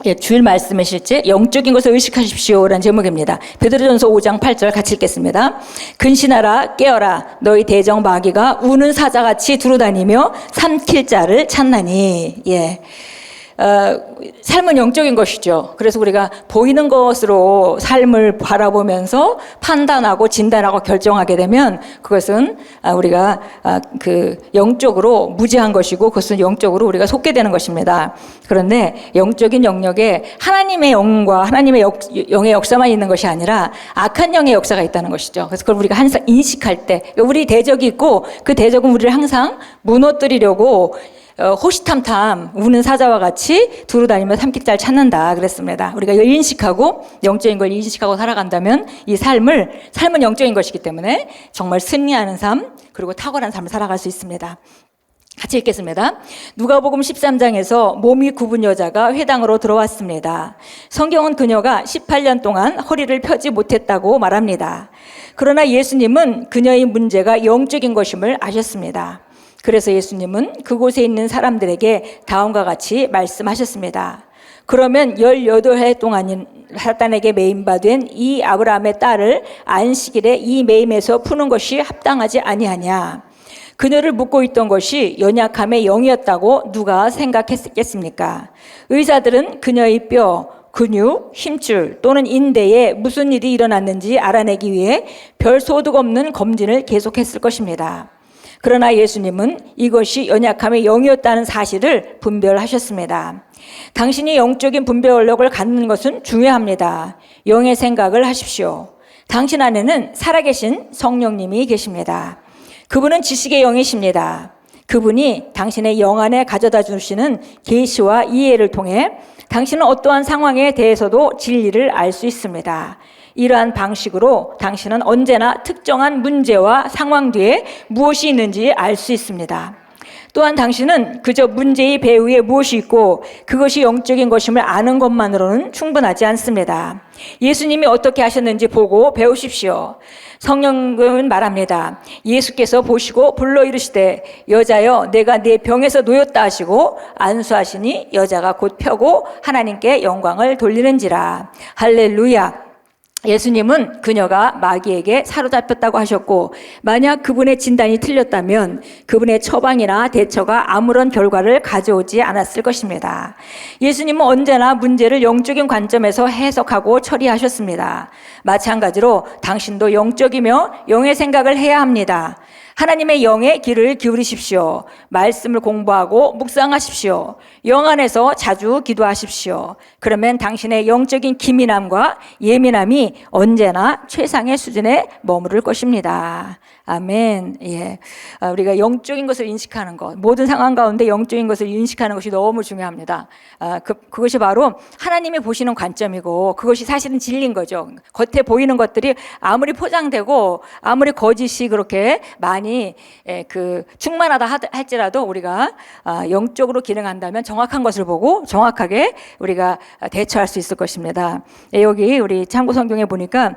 예, 주일 말씀의 실제 영적인 것을 의식하십시오라는 제목입니다. 베드로전서 5장 8절 같이 읽겠습니다. 근신하라 깨어라 너희 대적 마귀가 우는 사자같이 두루다니며 삼킬 자를 찾나니. 예. 삶은 영적인 것이죠. 그래서 우리가 보이는 것으로 삶을 바라보면서 판단하고 진단하고 결정하게 되면 그것은 우리가 그 영적으로 무지한 것이고 그것은 영적으로 우리가 속게 되는 것입니다. 그런데 영적인 영역에 하나님의 영과 하나님의 영의 역사만 있는 것이 아니라 악한 영의 역사가 있다는 것이죠. 그래서 그걸 우리가 항상 인식할 때 우리 대적이 있고 그 대적은 우리를 항상 무너뜨리려고 호시탐탐 우는 사자와 같이 두루다니며 삼킬자를 찾는다 그랬습니다. 우리가 이걸 인식하고 영적인 걸 인식하고 살아간다면 이 삶은 영적인 것이기 때문에 정말 승리하는 삶 그리고 탁월한 삶을 살아갈 수 있습니다. 같이 읽겠습니다. 누가복음 13장에서 몸이 굽은 여자가 회당으로 들어왔습니다. 성경은 그녀가 18년 동안 허리를 펴지 못했다고 말합니다. 그러나 예수님은 그녀의 문제가 영적인 것임을 아셨습니다. 그래서 예수님은 그곳에 있는 사람들에게 다음과 같이 말씀하셨습니다. 그러면 18해 동안 사탄에게 매임받은 이 아브라함의 딸을 안식일에 이 매임에서 푸는 것이 합당하지 아니하냐. 그녀를 묶고 있던 것이 연약함의 영이었다고 누가 생각했겠습니까? 의사들은 그녀의 뼈, 근육, 힘줄 또는 인대에 무슨 일이 일어났는지 알아내기 위해 별 소득 없는 검진을 계속했을 것입니다. 그러나 예수님은 이것이 연약함의 영이었다는 사실을 분별하셨습니다. 당신이 영적인 분별력을 갖는 것은 중요합니다. 영의 생각을 하십시오. 당신 안에는 살아계신 성령님이 계십니다. 그분은 지식의 영이십니다. 그분이 당신의 영 안에 가져다 주시는 계시와 이해를 통해 당신은 어떠한 상황에 대해서도 진리를 알 수 있습니다. 이러한 방식으로 당신은 언제나 특정한 문제와 상황 뒤에 무엇이 있는지 알 수 있습니다. 또한 당신은 그저 문제의 배후에 무엇이 있고 그것이 영적인 것임을 아는 것만으로는 충분하지 않습니다. 예수님이 어떻게 하셨는지 보고 배우십시오. 성령은 말합니다. 예수께서 보시고 불러 이르시되 여자여 내가 네 병에서 놓였다 하시고 안수하시니 여자가 곧 펴고 하나님께 영광을 돌리는지라. 할렐루야. 예수님은 그녀가 마귀에게 사로잡혔다고 하셨고 만약 그분의 진단이 틀렸다면 그분의 처방이나 대처가 아무런 결과를 가져오지 않았을 것입니다. 예수님은 언제나 문제를 영적인 관점에서 해석하고 처리하셨습니다. 마찬가지로 당신도 영적이며 영의 생각을 해야 합니다. 하나님의 영의 귀를 기울이십시오. 말씀을 공부하고 묵상하십시오. 영 안에서 자주 기도하십시오. 그러면 당신의 영적인 기민함과 예민함이 언제나 최상의 수준에 머무를 것입니다. 아멘. 예. 우리가 영적인 것을 인식하는 것, 모든 상황 가운데 영적인 것을 인식하는 것이 너무 중요합니다. 그것이 바로 하나님이 보시는 관점이고 그것이 사실은 진리인 거죠. 겉에 보이는 것들이 아무리 포장되고 아무리 거짓이 그렇게 많이 충만하다 할지라도 우리가 영적으로 기능한다면 정확한 것을 보고 정확하게 우리가 대처할 수 있을 것입니다. 여기 우리 참고 성경에 보니까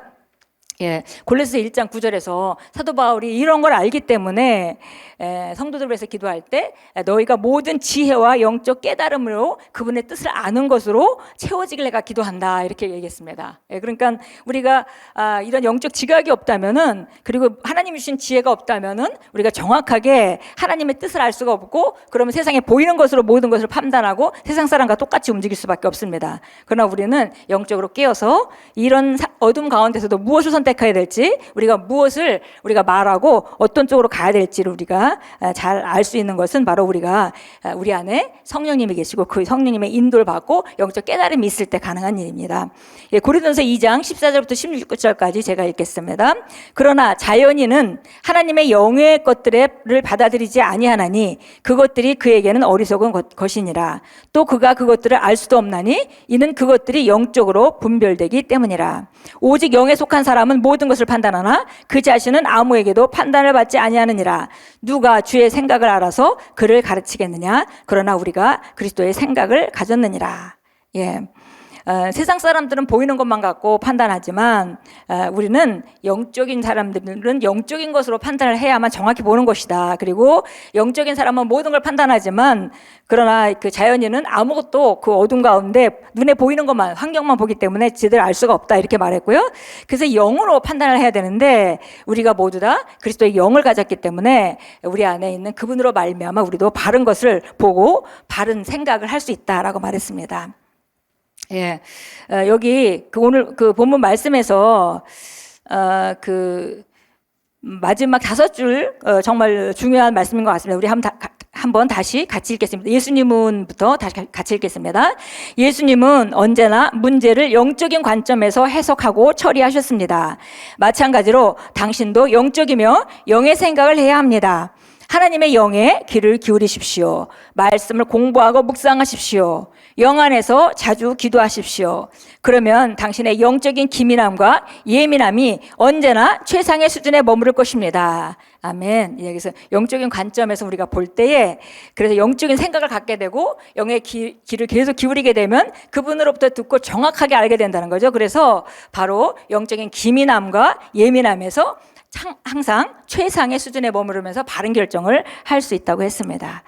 골로새 1장 9절에서 사도 바울이 이런 걸 알기 때문에 성도들을 위해서 기도할 때 너희가 모든 지혜와 영적 깨달음으로 그분의 뜻을 아는 것으로 채워지길 내가 기도한다 이렇게 얘기했습니다. 그러니까 우리가 이런 영적 지각이 없다면은 그리고 하나님이 주신 지혜가 없다면은 우리가 정확하게 하나님의 뜻을 알 수가 없고 그러면 세상에 보이는 것으로 모든 것을 판단하고 세상 사람과 똑같이 움직일 수밖에 없습니다. 그러나 우리는 영적으로 깨어서 이런 어둠 가운데서도 무엇을 선택해야 될지 우리가 무엇을 우리가 말하고 어떤 쪽으로 가야 될지를 우리가 잘 알 수 있는 것은 바로 우리가 우리 안에 성령님이 계시고 그 성령님의 인도를 받고 영적 깨달음이 있을 때 가능한 일입니다. 고린도전서 2장 14절부터 16절까지 제가 읽겠습니다. 그러나 자연인은 하나님의 영의 것들을 받아들이지 아니하나니 그것들이 그에게는 어리석은 것이니라. 또 그가 그것들을 알 수도 없나니 이는 그것들이 영적으로 분별되기 때문이라. 오직 영에 속한 사람은 모든 것을 판단하나 그 자신은 아무에게도 판단을 받지 아니하느니라. 누가 주의 생각을 알아서 그를 가르치겠느냐? 그러나 우리가 그리스도의 생각을 가졌느니라. 세상 사람들은 보이는 것만 갖고 판단하지만 우리는 영적인 사람들은 영적인 것으로 판단을 해야만 정확히 보는 것이다. 그리고 영적인 사람은 모든 걸 판단하지만 그러나 그 자연인은 아무것도 그 어둠 가운데 눈에 보이는 것만, 환경만 보기 때문에 제대로 알 수가 없다, 이렇게 말했고요. 그래서 영으로 판단을 해야 되는데 우리가 모두 다 그리스도의 영을 가졌기 때문에 우리 안에 있는 그분으로 말미암아 우리도 바른 것을 보고 바른 생각을 할 수 있다라고 말했습니다. 예, 여기 오늘 그 본문 말씀에서 그 마지막 5줄 정말 중요한 말씀인 것 같습니다. 우리 한번 다시 같이 읽겠습니다. 예수님은부터 다시 같이 읽겠습니다. 예수님은 언제나 문제를 영적인 관점에서 해석하고 처리하셨습니다. 마찬가지로 당신도 영적이며 영의 생각을 해야 합니다. 하나님의 영에 귀를 기울이십시오. 말씀을 공부하고 묵상하십시오. 영 안에서 자주 기도하십시오. 그러면 당신의 영적인 기민함과 예민함이 언제나 최상의 수준에 머무를 것입니다. 아멘. 그래서 영적인 관점에서 우리가 볼 때에 그래서 영적인 생각을 갖게 되고 영의 귀를 계속 기울이게 되면 그분으로부터 듣고 정확하게 알게 된다는 거죠. 그래서 바로 영적인 기민함과 예민함에서 항상 최상의 수준에 머무르면서 바른 결정을 할 수 있다고 했습니다.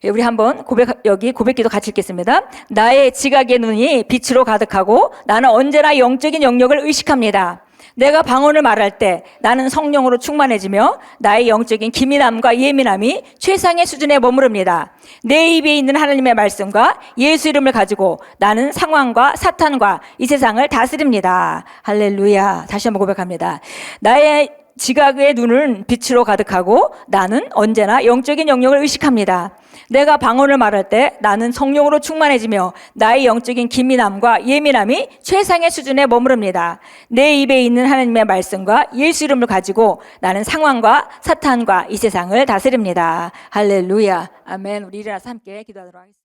우리 한번 여기 고백기도 같이 읽겠습니다. 나의 지각의 눈이 빛으로 가득하고 나는 언제나 영적인 영역을 의식합니다. 내가 방언을 말할 때 나는 성령으로 충만해지며 나의 영적인 기민함과 예민함이 최상의 수준에 머무릅니다. 내 입에 있는 하나님의 말씀과 예수 이름을 가지고 나는 상황과 사탄과 이 세상을 다스립니다. 할렐루야. 다시 한번 고백합니다. 나의 지각의 눈은 빛으로 가득하고 나는 언제나 영적인 영역을 의식합니다. 내가 방언을 말할 때 나는 성령으로 충만해지며 나의 영적인 기민함과 예민함이 최상의 수준에 머무릅니다. 내 입에 있는 하나님의 말씀과 예수 이름을 가지고 나는 상황과 사탄과 이 세상을 다스립니다. 할렐루야. 아멘. 우리 일어나서 함께 기도하도록 하겠습니다.